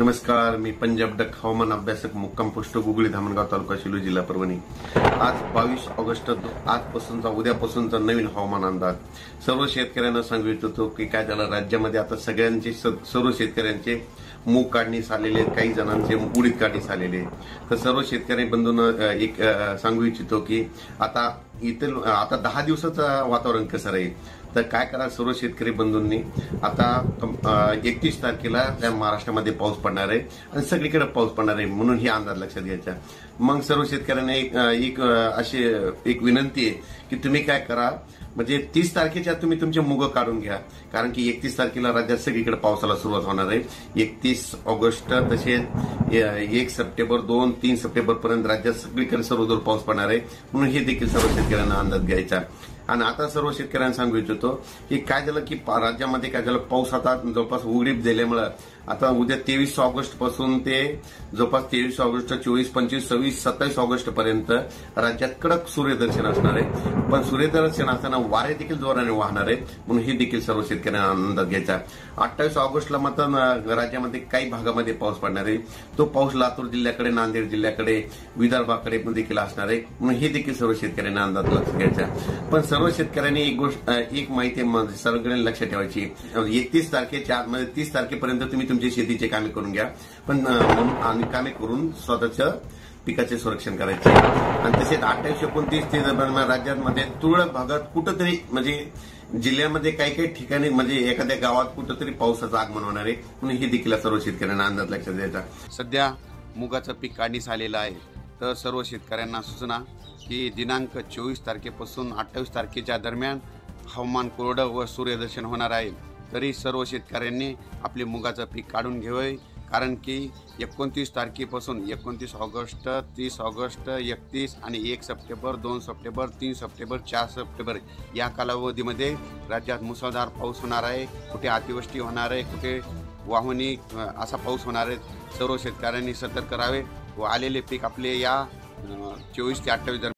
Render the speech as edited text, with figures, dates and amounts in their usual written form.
नमस्कार, मी पंजाब डक हवामान अभ्यासक मुक्काम पोस्ट गुगळी धामणगाव तालुका शिरूर जिल्हा परभणी। आज 22 ऑगस्ट आजपासूनचा उद्यापासूनचा नवीन हवामान अंदाज सर्व शेतकऱ्यांना सांगू इच्छितो की काय झालं राज्यामध्ये आता सगळ्यांचे सर्व शेतकऱ्यांचे मूग काढणीस आलेले, काही जणांचे उडीद काढणीस आलेले। तर सर्व शेतकरी बंधूंना एक सांगू इच्छितो की आता 10 दिवसाचं वातावरण कसं राहील। तर काय करा सर्व शेतकरी बंधूंनी, आता 31 तारखेला त्या महाराष्ट्रामध्ये पाऊस पडणार आहे आणि सगळीकडे पाऊस पडणार आहे, म्हणून ही अंदाज लक्षात घ्यायचा। मग सर्व शेतकऱ्यांना एक विनंती आहे की तुम्ही काय करा, म्हणजे 30 तारखेच्या तुम्ही तुमचे मूग काढून घ्या, कारण की 31 तारखेला राज्यात सगळीकडे पावसाला सुरुवात होणार आहे। 31 ऑगस्ट तसेच 1 सप्टेंबर 2-3 सप्टेंबर पर्यंत राज्यात सगळीकडे सर्वदूर पाऊस पडणार आहे, म्हणून हे देखील सर्व शेतकऱ्यांना अंदाज घ्यायचा। आणि आता सर्व शेतकऱ्यांना सांगू इच्छितो की काय झालं की राज्यामध्ये काय झालं, पाऊस आता जवळपास उघडीप दिल्यामुळे आता उद्या 23 ऑगस्ट पासून ते जवळपास 23 ऑगस्ट 24, 25, 26, 27 ऑगस्ट पर्यंत राज्यात कडक सूर्यदर्शन असणार आहे। पण सूर्यदर्शन असताना वारे देखील जोराने वाहणार आहेत, म्हणून हे देखील सर्व शेतकऱ्यांना अंदाज घ्यायचा। 28 ऑगस्टला मात्र राज्यामध्ये काही भागामध्ये पाऊस पडणार आहे, तो पाऊस लातूर जिल्ह्याकडे, नांदेड जिल्ह्याकडे, विदर्भाकडे देखील असणार आहे, म्हणून हे देखील सर्व शेतकऱ्यांना अंदाज लक्षात घ्यायचा। पण सर्व शेतकऱ्यांनी एक माहिती सगळ्यांनी लक्षात ठेवायची, 31 तारखेच्या आतमध्ये 30 तारखेपर्यंत तुम्ही तुमची शेतीची कामे करून घ्या, पण कामे करून स्वतःच्या पिकाचे संरक्षण करायचे। आणि तसेच 28-29 ते दरम्यान राज्यामध्ये तुरळक भागात कुठंतरी म्हणजे जिल्ह्यामध्ये काही ठिकाणी म्हणजे एखाद्या गावात कुठंतरी पावसाचं आगमन होणार आहे, म्हणून हे देखील सर्व शेतकऱ्यांना अंदाज लक्षात द्यायचा। सध्या मुगाचं पीक काढणीस आलेलं आहे, तर सर्व शेतकऱ्यांना सूचना की दिनांक 24 तारखेपासून 28 तारखेच्या दरम्यान हवामान कोरडं व सूर्यदर्शन होणार आहे, तरी सर्व शेतकऱ्यांनी आपले मुगाचं पीक काढून घ्यावे, कारण की 29 तारखेपासून 29 ऑगस्ट, 30 ऑगस्ट, 31 आणि 1 सप्टेंबर, 2 सप्टेंबर, 3 सप्टेंबर, 4 सप्टेंबर या कालावधीमध्ये राज्यात मुसळधार पाऊस होणार आहे, कुठे अतिवृष्टी होणार आहे, कुठे वाहुणी असा पाऊस होणार आहे। सर्व शेतकऱ्यांनी सतर्क राहावे व आलेले पीक आपले या 24 ते 28